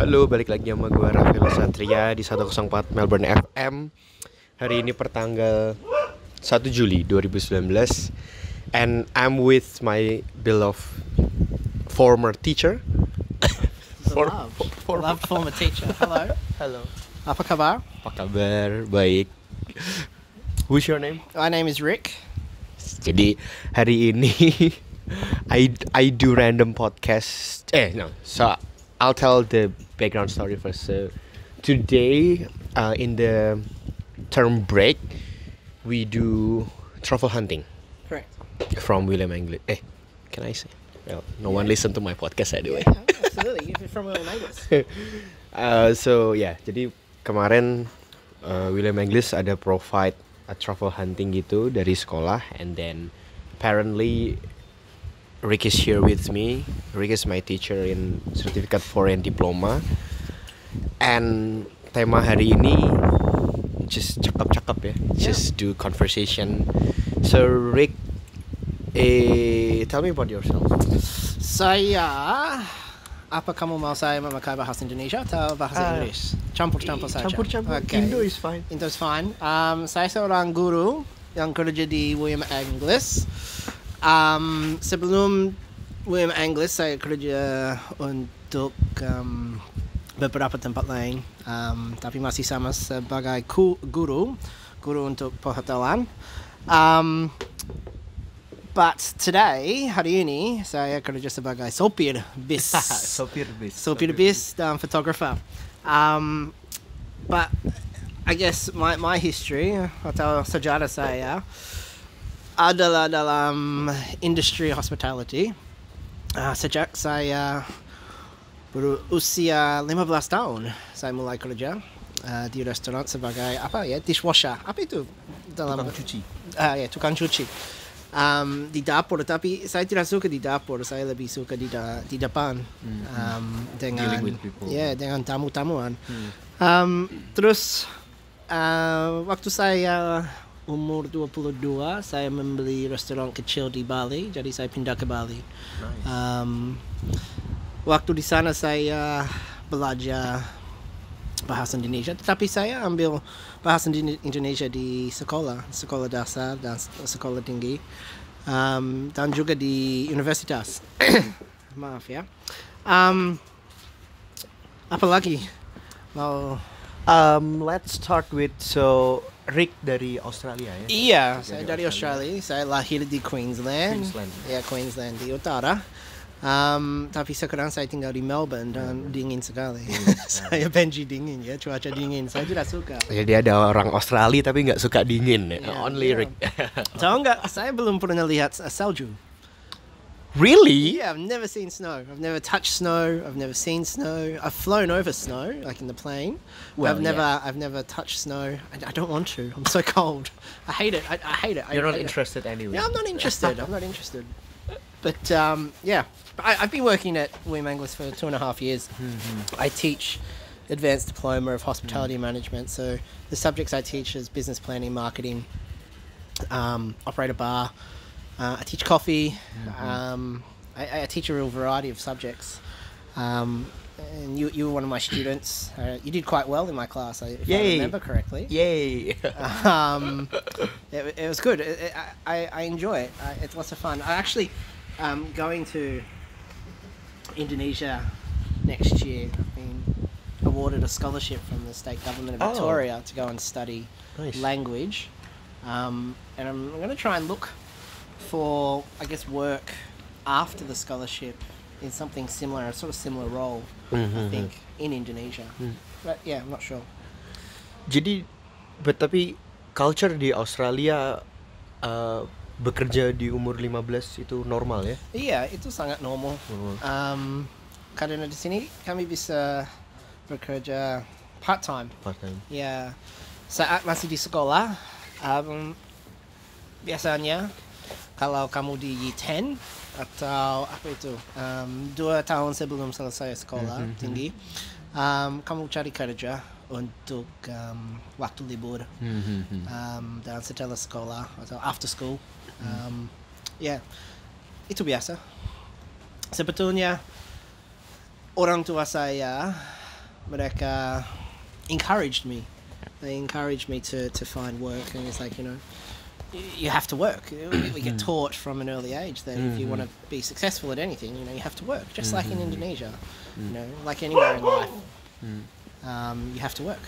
Halo, balik lagi sama gue Ravello Satria di 104 Melbourne FM. Hari ini pertanggal 1 Juli 2019. And I'm with my beloved former teacher. Beloved former teacher. Hello. Hello. Apa kabar? Apa kabar? Baik. Who's your name? My name is Rick. Jadi hari ini I do random podcast. So I'll tell the background story first. So today, in the term break, we do truffle hunting. Correct. From William English. Can I say? Well, no one listen to my podcast anyway. Yeah, absolutely. You're from William English. Jadi kemarin William English ada provide a truffle hunting gitu dari sekolah, and then apparently Rick is here with me. Rick is my teacher in Certificate 4 and Diploma. And tema hari ini just cakap-cakap ya. Just do conversation. So Rick, tell me about yourself. Apa kamu mau saya memakai bahasa Indonesia atau bahasa Inggris? Campur-campur saja. Campur-campur. Okay. Indo is fine. Indo is fine. Saya seorang guru yang kerja di William English. Sebelum William English, saya kerja untuk beberapa tempat lain, tapi masih sama sebagai guru untuk perhotelan. But today, hari ini, saya kerja sebagai sopir bis. Sopir bis dan photographer. But I guess my history atau sejarah saya adalah dalam industri hospitality. Sejak saya berusia 15 tahun, saya mulai kerja di restoran sebagai dishwasher. Apa itu? Tukang cuci. Tukang cuci. Di dapur, tapi saya tidak suka di dapur, saya lebih suka di depan dengan tamu-tamuan. Terus waktu saya umur 22, saya membeli restoran kecil di Bali, jadi saya pindah ke Bali. Nice. Waktu di sana saya belajar bahasa Indonesia, tetapi saya ambil bahasa Indonesia di sekolah dasar dan sekolah tinggi, dan juga di universitas. Maaf ya. Apa lagi mau? Let's start with Rick dari Australia ya? Iya, saya dari Australia. Saya lahir di Queensland. Ya, Queensland di utara. Tapi sekarang saya tinggal di Melbourne dan dingin sekali. Saya benci dingin ya, cuaca dingin. Saya tidak suka. Jadi ada orang Australia tapi nggak suka dingin ya? Only Rick. Tahu nggak? Saya belum pernah lihat salju. Really? Yeah, I've never seen snow. I've never touched snow. I've never seen snow. I've flown over snow, like in the plane. Well, I've never touched snow. I don't want to. I'm so cold. I hate it. I hate it. You're not interested anyway. Yeah, I'm not interested. But I've been working at William English for 2.5 years. I teach advanced diploma of hospitality management. So the subjects I teach is business planning, marketing, operate a bar. I teach coffee. I teach a real variety of subjects. And you were one of my students. You did quite well in my class, if I remember correctly. Yay! It was good. I enjoy it. It's lots of fun. I actually going to Indonesia next year. I've been awarded a scholarship from the state government of Victoria to go and study language. And I'm going to try and look for, I guess, work after the scholarship in something similar, a sort of similar role, I think, in Indonesia. But yeah, I'm not sure. Jadi, tapi culture di Australia bekerja di umur 15 itu normal ya? Iya, itu sangat normal. Karena di sini kami bisa bekerja part-time. Ya, saat masih di sekolah, biasanya kalau kamu di Year 10 atau 2 tahun sebelum selesai sekolah tinggi, kamu cari kerja untuk waktu libur, dan setelah sekolah atau after school. Itu biasa. Sebetulnya orang tua saya mereka encouraged me. They encouraged me to find work, and it's like, you have to work. We get taught from an early age that if you want to be successful at anything, you have to work. Just like in Indonesia, like anywhere in life, you have to work.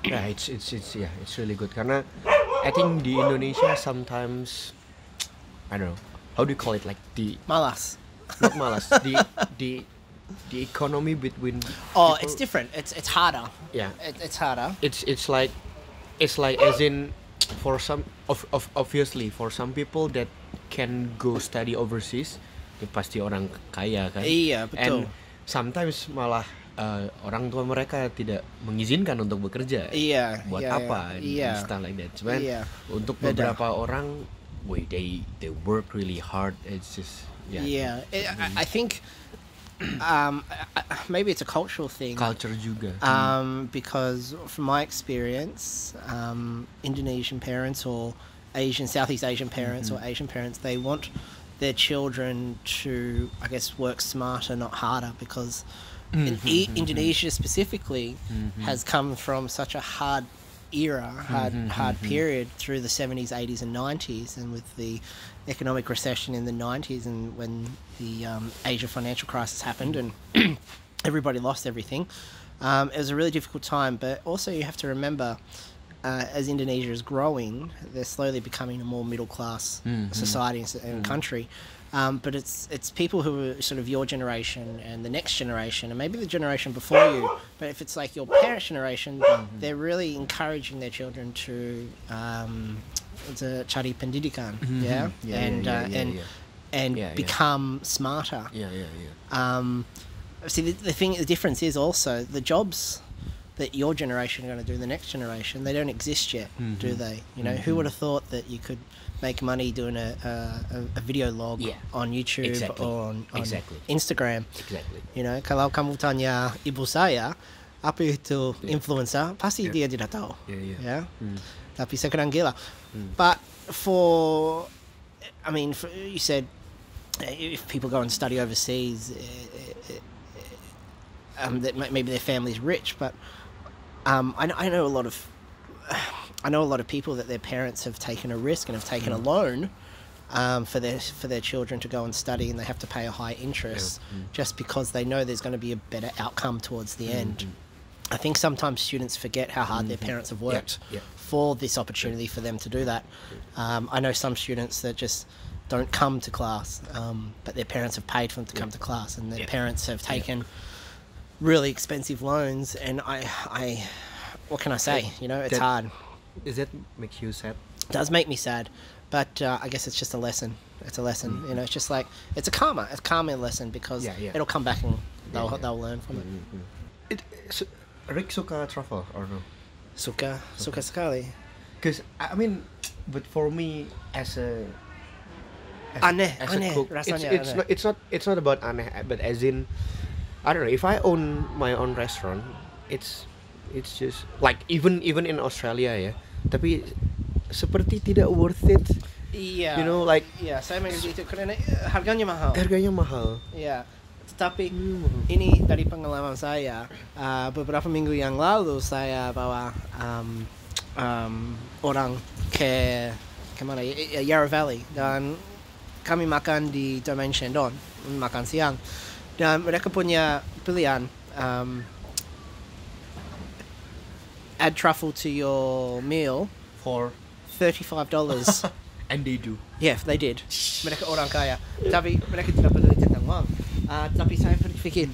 Yeah, it's really good. Karena I think di Indonesia sometimes, I don't know, how do you call it, like Malas. not malas, the economy between Oh, people, it's different. It's harder. yeah, It's harder. it's like as in for some obviously for some people that can go study overseas, ya pasti orang kaya kan. Iya, betul. And sometimes malah orang tua mereka tidak mengizinkan untuk bekerja. Iya, Buat iya, apa? iya. And stuff like that. Cuman Iya. untuk Beda. beberapa orang, they work really hard. It's just Yeah. I think maybe it's a cultural thing. culture juga. Because from my experience, Indonesian parents or Southeast Asian parents or Asian parents, they want their children to, I guess, work smarter, not harder, because Indonesia specifically has come from such a hard era, hard period through the 70s, 80s and 90s, and with the economic recession in the 90s, and when the Asia financial crisis happened and everybody lost everything. It was a really difficult time, but also you have to remember, as Indonesia is growing, they're slowly becoming a more middle-class society and country. But it's people who are sort of your generation and the next generation, and maybe the generation before you. But if it's like your parents' generation, they're really encouraging their children to cari pendidikan, and become smarter. See, the difference is also the jobs that your generation are going to do, the next generation, they don't exist yet, do they? Who would have thought that you could make money doing a video log on YouTube or on Instagram? Exactly. Kalau kamu tanya ibu saya, apa itu influencer, pasti dia tidak tahu. Tapi sekarang gila. But you said if people go and study overseas, that maybe their family's rich, but I know a lot of people that their parents have taken a risk and have taken a loan for their children to go and study, and they have to pay a high interest just because they know there's going to be a better outcome towards the end. I think sometimes students forget how hard their parents have worked for this opportunity for them to do that. I know some students that just don't come to class, but their parents have paid for them to come to class, and their parents have taken really expensive loans, and I what can I say? It's hard. Does that make you sad? It does make me sad, but I guess it's just a lesson. It's a lesson. It's just like it's a karma lesson, because it'll come back and they'll learn from it. Rick suka travel or no? Suka sekali. Because but for me as a Aneh cook, rasanya. it's not about aneh, but as in, I don't know, if I own my own restaurant, it's just like even in Australia ya, tapi seperti tidak worth it. Iya. Iya, saya mengerti itu karena harganya mahal. Iya. Tetapi ini dari pengalaman saya, beberapa minggu yang lalu saya bawa orang ke mana ya, Yarra Valley, dan kami makan di Domain Shandon, makan siang, dan mereka punya pilihan, add truffle to your meal For $35. and they do. Yeah, they did. Mereka orang kaya. Tapi mereka tidak peduli tentang uang. Tapi saya berpikir,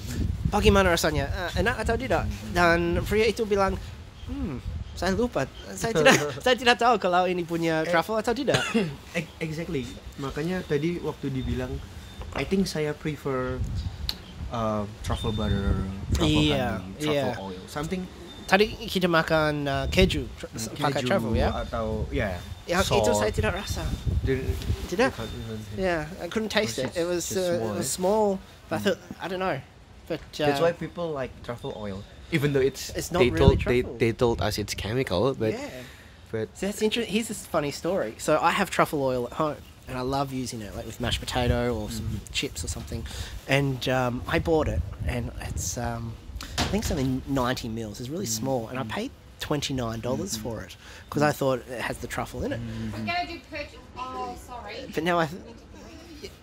bagaimana rasanya? Enak atau tidak? Dan pria itu bilang, saya lupa. Saya tidak tahu kalau ini punya truffle atau tidak. Exactly. Makanya tadi waktu dibilang, I think saya prefer truffle butter, truffle honey, truffle oil, something. Tadi kita makan keju pakai truffle, ya? Atau Yang itu saya tidak rasa. Tidak? Yeah, I couldn't taste it. It was small. But I thought, I don't know. But that's why people like truffle oil, even though it's not really truffle. They told us it's chemical, but so that's interesting. Here's this funny story. So I have truffle oil at home, and I love using it, like with mashed potato or some chips or something. And I bought it, and it's I think it's only 90 mils. It's really small, and I paid $29 for it because I thought it has the truffle in it. I'm gonna do purchase. Oh, sorry. But now yeah.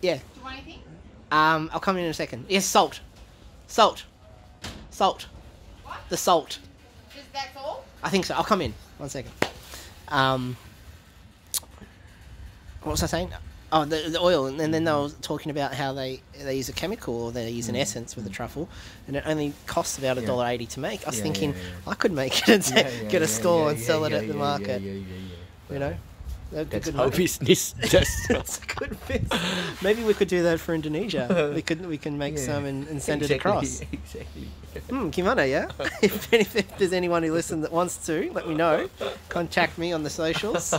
Do you want anything? I'll come in a second. Yes, salt. What? The salt. Just that's all? I think so. I'll come in. 1 second. What was I saying? Oh, the oil, and then they were talking about how they use a chemical or they use an essence with the truffle, and it only costs about $1.80 to make. I was thinking I could make it and get a store and sell it at the market. You know, That's how business does. That's a good business. Maybe we could do that for Indonesia. We can make some and send it across. Exactly. Gimana, yeah? if there's anyone who listens that wants to, let me know. Contact me on the socials.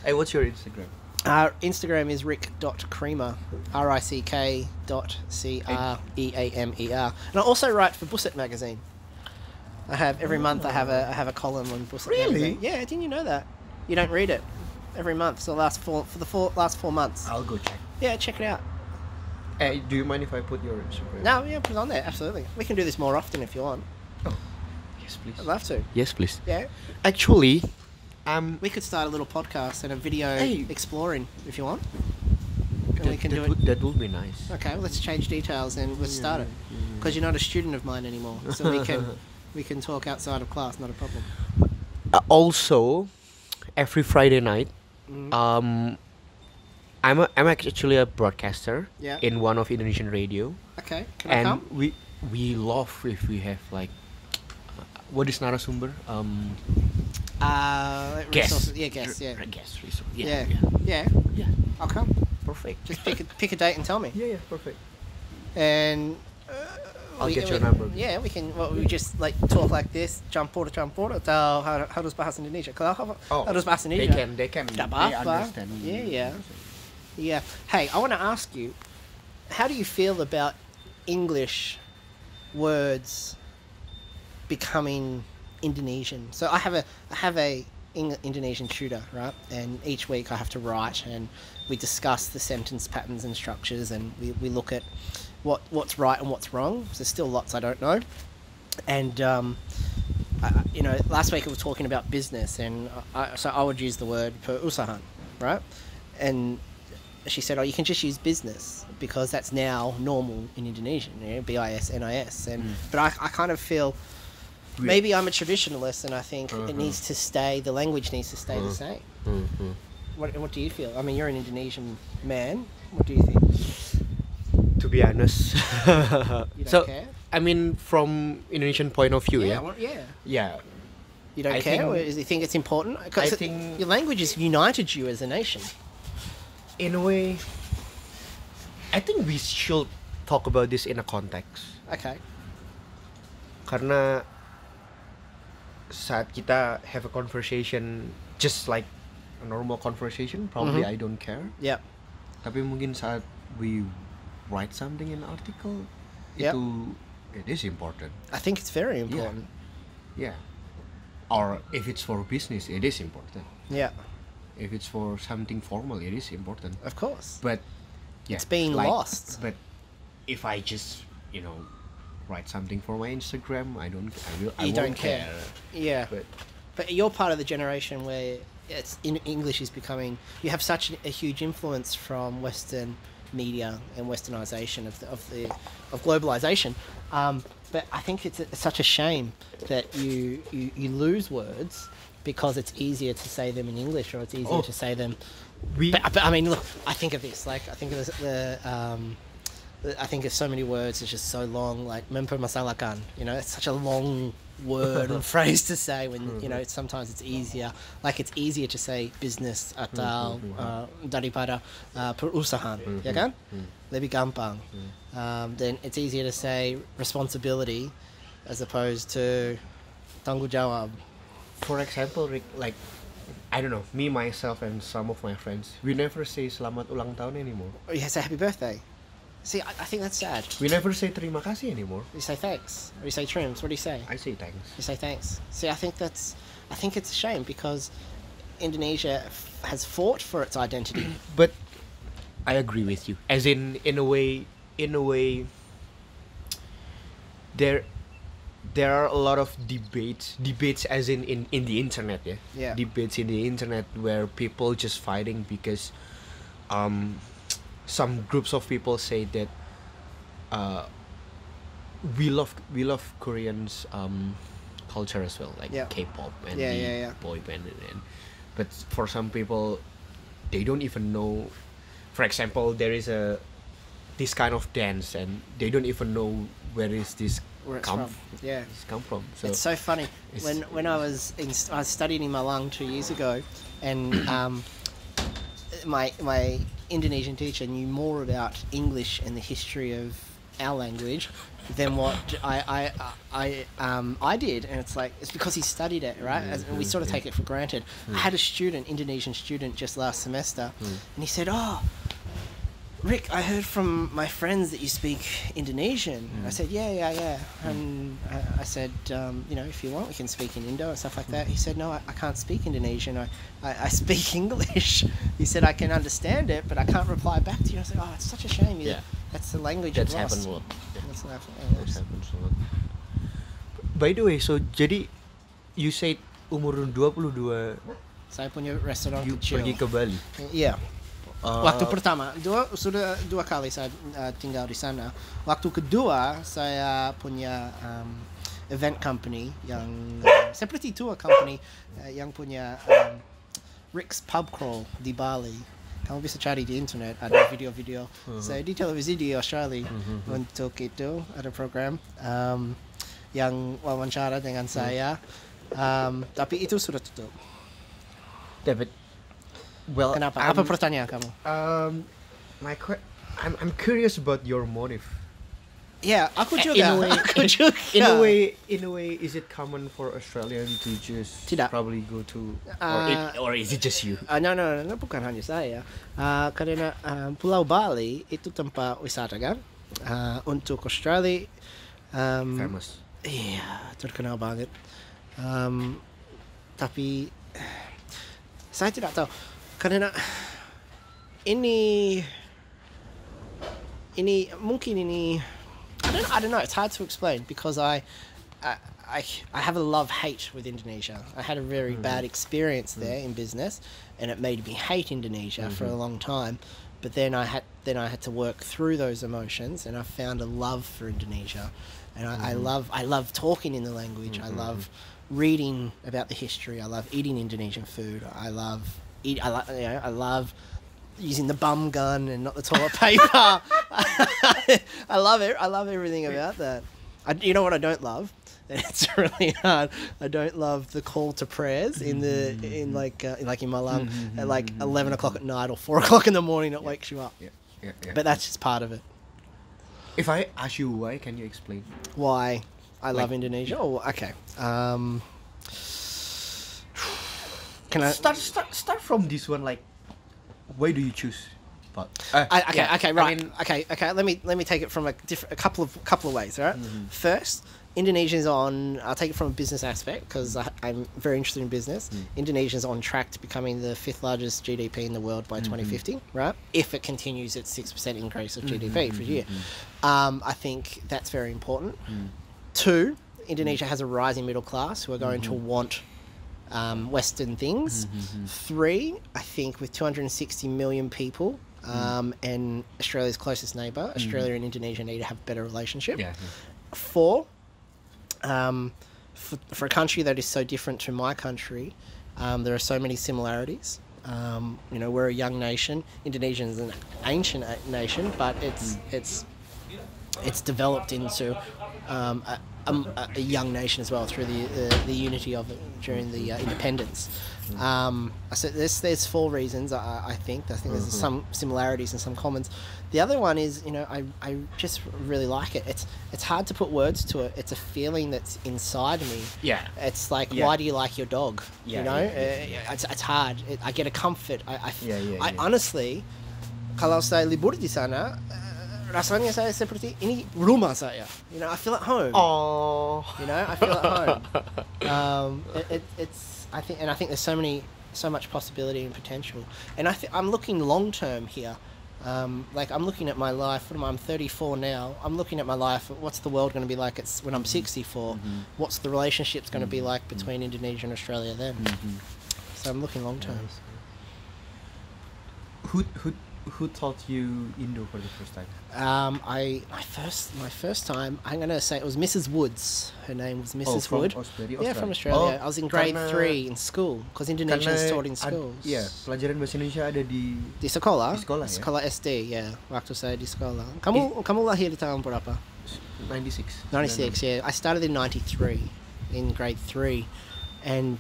Hey, what's your Instagram? Instagram is rick.creamer, rick.creamer. And I also write for Busset magazine. I have every month. I have a column on Busset magazine. Yeah, didn't you know that? You don't read it every month. So last 4 months. I'll go check. Yeah, check it out. Hey, do you mind if I put your Instagram? No, yeah, put it on there. Absolutely. We can do this more often if you want. Oh, yes, please. I'd love to. Yes, please. Yeah. Actually, we could start a little podcast and a video exploring if you want. And we can do it. That would be nice. Okay, well, let's change details and let's start it. Because you're not a student of mine anymore, so we can talk outside of class. Not a problem. Also, every Friday night, I'm actually a broadcaster in one of Indonesian radio. Okay, can I come? And we love if we have like what is narasumber? Resources. Yeah, guests. Yeah. Guest resource. Yeah. I'll come. Perfect. Just pick a date and tell me. Yeah, perfect. And I'll get your number. Yeah, we can. Well, we just like talk like this. Campur. How does bahasa Indonesia? How does bahasa Indonesia? They can. They understand. Yeah. Hey, I want to ask you, how do you feel about English words becoming Indonesian? So I have a Indonesian tutor, right? And each week I have to write, and we discuss the sentence patterns and structures, and we look at what's right and what's wrong. There's still lots I don't know. And last week we were talking about business, and so I would use the word perusahaan, right? And she said, you can just use business because that's now normal in Indonesian, BIS, but I kind of feel maybe I'm a traditionalist, and I think it needs to stay. The language needs to stay the same. What do you feel? I mean, you're an Indonesian man. What do you think? To be honest, You don't care? I mean, from Indonesian point of view, Yeah. You don't care? Or do you think it's important? I think your language has united you as a nation. In a way, I think we should talk about this in a context. Okay. Karena saat kita have a conversation, just like a normal conversation, probably I don't care. Yeah. Tapi mungkin saat we write something in an article, it is important. I think it's very important. Yeah. Or if it's for business, it is important. Yeah. If it's for something formal, it is important. Of course. But it's being lost. But if I just, write something for my Instagram, I won't care. Yeah. But you're part of the generation where English is becoming. You have such a huge influence from Western media and Westernization of globalization. But I think it's such a shame that you lose words because it's easier to say them in English, or it's easier to say them. But I mean, look, I think of this. Like, I think of I think of so many words. It's just so long. Like mempermasalahkan. It's such a long word and phrase to say when sometimes it's easier. Like, it's easier to say business atau daripada perusahaan, ya kan? Lebih gampang. Then it's easier to say responsibility as opposed to tanggung jawab. For example, Rick, like, I don't know, me, myself, and some of my friends, we never say selamat ulang tahun anymore. Oh, you say happy birthday. See, I think that's sad. We never say terima kasih anymore. You say thanks, or you say trims. What do you say? I say thanks. You say thanks. See, I think it's a shame because Indonesia has fought for its identity. But I agree with you. As in a way, there there are a lot of debates as in the internet, Yeah. debates in the internet where people just fighting because some groups of people say that we love Koreans culture as well, like Yeah. K-pop and Yeah, the yeah, yeah. boy band, and but for some people they don't even know. For example, there is this kind of dance and they don't even know where is this Where it's come from. Yeah. this come from. So It's so funny. It's- When I was studying in Malang 2 years ago, and my Indonesian teacher knew more about English and the history of our language than what I did, and it's like it's because he studied it, right? And we sort of take it for granted. I had a Indonesian student, just last semester, and he said, "Oh, Rick, I heard from my friends that you speak Indonesian." I said, yeah. And I said, if you want, we can speak in Indo and stuff like that. He said, no, I can't speak Indonesian. I speak English. He said, I can understand it, but I can't reply back to you. I said, oh, it's such a shame. Yeah. That's the language that's you've lost. happened a lot. That's what happened. That happens a lot. By the way, so jadi you said umur 22 Saya punya restoran you kecil. pergi ke Bali. Iya. Waktu pertama, sudah dua kali saya tinggal di sana. Waktu kedua, saya punya event company yang seperti tour company yang punya Rick's Pub Crawl di Bali. Kamu bisa cari di internet, ada video-video. Saya di televisi di Australia untuk itu ada program yang wawancara dengan saya. Tapi itu sudah tutup. David, well, Kenapa? Apa pertanyaan kamu? I'm curious about your motive. Ya, aku In juga. a way, Aku juga. in a way, is it common for Australian to just Tidak. probably go to, or is it just you? No, bukan hanya saya. Karena Pulau Bali itu tempat wisata kan. Untuk Australia, Famous. iya terkenal banget. Tapi saya tidak tahu karena ini mungkin ini. I don't know. It's hard to explain because I have a love-hate with Indonesia. I had a very bad experience there in business, and it made me hate Indonesia for a long time. But then I had to work through those emotions, and I found a love for Indonesia. And I love talking in the language. I love reading about the history. I love eating Indonesian food. I love using the bum gun and not the toilet paper. I love it. I love everything about that. You know what I don't love? It's really hard. I don't love the call to prayers in Malang at like 11 o'clock at night or 4 o'clock in the morning. It wakes you up. Yeah. But that's just part of it. If I ask you why, can you explain? Why I love Like- Indonesia? Oh, okay. Can I? Start from this one. Like, why do you choose? But Okay. Let me take it from a couple of ways. All right. First, Indonesia's on. I'll take it from a business aspect because I'm very interested in business. Indonesia's on track to becoming the 5th largest GDP in the world by 2050. Right, if it continues its 6% increase of GDP for a year, I think that's very important. 2, Indonesia has a rising middle class who are going to want Western things. 3, I think with 260 million people. And Australia's closest neighbour, Australia and Indonesia need to have a better relationship. 4, for a country that is so different to my country, there are so many similarities. We're a young nation. Indonesia is an ancient nation, but it's developed into a young nation as well through the unity of it during the independence. So there's 4 reasons I think there's some similarities and some commons. The other one is I just really like it. It's hard to put words to it. It's a feeling that's inside me. Yeah. It's like why do you like your dog? It's hard. I get a comfort. I honestly kalau saya libur di sana rasanya saya seperti ini rumah saya. I feel at home. Oh. I feel at home. I think there's so much possibility and potential, and I'm looking long term here. Like I'm looking at my life. I'm 34 now. I'm looking at my life. What's the world going to be like? It's when I'm 64. What's the relationships going to be like between Indonesia and Australia then? So I'm looking long term. Who taught you Indo for the first time? My first time, I'm gonna say it was Mrs. Woods. Her name was Mrs. From Wood. Australia? Yeah, from Australia. I was in grade Karena- 3 in school because Indonesian is taught in schools. Iya, pelajaran bahasa Indonesia ada di Di sekolah. Di sekolah, ya? Sekolah SD, ya. Waktu saya di sekolah. Kamu lahir di tahun berapa? 96. 96, yeah. I started in 93 in grade 3, and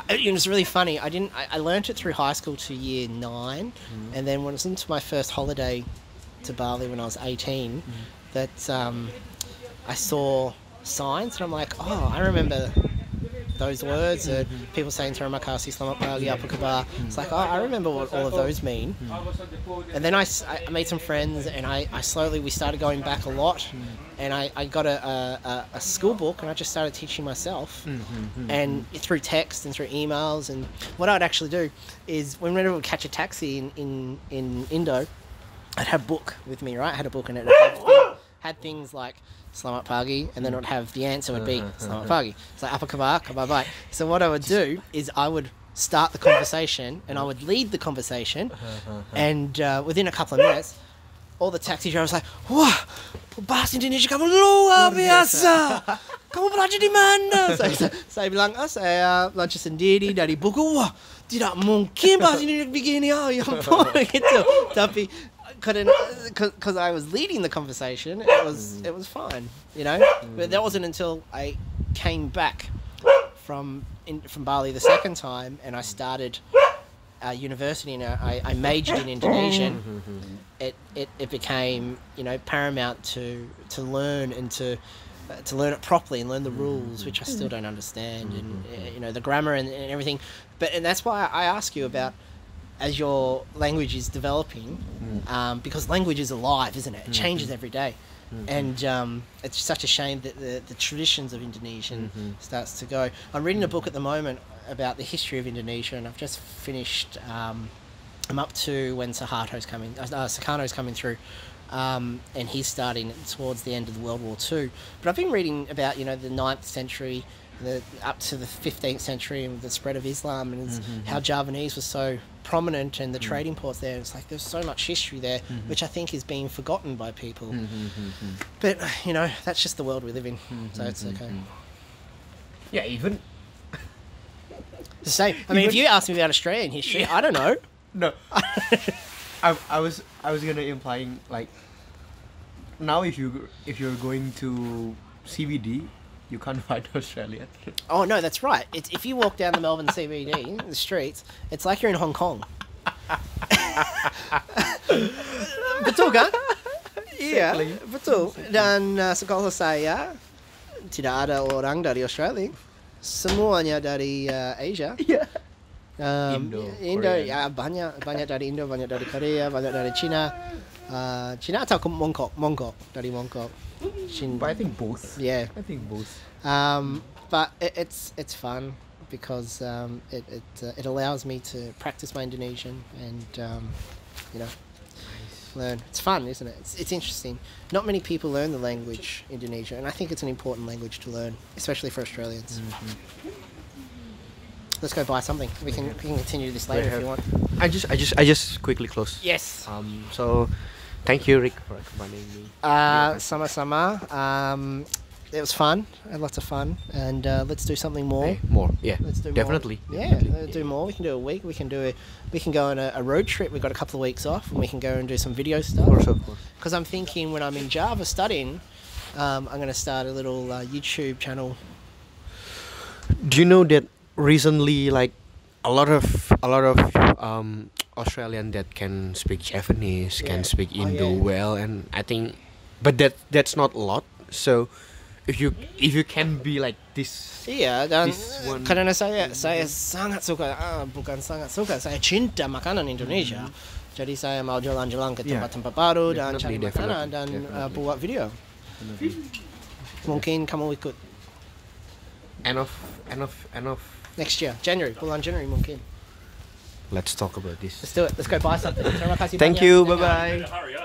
it was really funny. I learnt it through high school to year 9, and then when it was into my first holiday to Bali when I was 18, that I saw signs, and I'm like, oh, I remember those words. People saying terima kasih, selamat pagi, apa kabar. It's like, oh, I remember what all of those mean. And then I made some friends, and we started going back a lot. And I got a school book, and I just started teaching myself, and through text and through emails. And what I'd actually do is whenever I would catch a taxi in Indo, I'd have a book with me, right? I had a book, and it had things like selamat pagi, and then it would have the answer would be selamat pagi. It's like apa kabar, kabar baik. So what I would do is I would start the conversation, and I would lead the conversation, and within a couple of minutes, all the taxi drivers were like, wah, bahasa Indonesia kamu luar biasa. Kamu belajar di mana? Saya bilang, saya belajar sendiri dari buku. Wah, tidak mungkin bahasa Indonesia begini. Oh, ya ampun, gitu. Tapi couldn't, because I was leading the conversation. It was fine, you know. But that wasn't until I came back from Bali the second time, and I started university, and I majored in Indonesian. It became, you know, paramount to learn and to learn it properly and learn the rules, which I still don't understand, and you know, the grammar and everything. And that's why I ask you about, as your language is developing, because language is alive, isn't it? It changes every day. And it's such a shame that the traditions of Indonesian starts to go. I'm reading a book at the moment about the history of Indonesia, and I've just finished. I'm up to when Sukarno's coming through, and he's starting towards the end of the World War II. But I've been reading about, you know, the 9th century, up to the 15th century, and the spread of Islam, and how Javanese was so prominent, and the trading ports there. It's like there's so much history there, which I think is being forgotten by people. But you know, that's just the world we live in, so it's okay. Yeah, even The same. I mean, if you ask me about Australian history, I don't know. no. I was gonna implying like, now if you're going to CBD, you can't find Australia. Oh no, that's right. If you walk down the Melbourne CBD, the streets, it's like you're in Hong Kong. Betul kan? Iya, betul. Dan sekolah saya tidak ada orang dari Australia, semuanya dari Asia. Yeah. Indo Korea. ya, banyak dari Indo, banyak dari Korea, banyak dari Cina. Cina atau Mongkok dari Mongkok. But I think both. Yeah. I think both. But it's fun because it allows me to practice my Indonesian and you know, learn. It's fun, isn't it? It's interesting. Not many people learn the language Indonesia, and I think it's an important language to learn, especially for Australians. Let's go buy something. We can continue this later if you want. I just quickly close. Yes. So thank you, Rick, for accompanying me. Sama-sama. It was fun. I had lots of fun, and let's do something more. Hey, more, yeah. Let's do definitely. More. Yeah, definitely. do more. We can do a week. We can go on a road trip. We've got a couple of weeks off, and we can go and do some video stuff. Of course. Because I'm thinking when I'm in Java studying, I'm going to start a little YouTube channel. Do you know that recently, like a lot of Australian that can speak Japanese, can speak Indo well, and I think, but that's not a lot. So if you can be like this. Iya, dan This one- karena saya sangat suka, bukan sangat suka, saya cinta makanan Indonesia. Jadi saya mau jalan-jalan ke tempat-tempat baru dan cari makanan dan buat video. Mungkin kamu ikut. End of Next year, bulan January mungkin. let's talk about this. Let's do it. Let's go buy something. Terima kasih Thank banyak. you. Bye bye. Hurry up.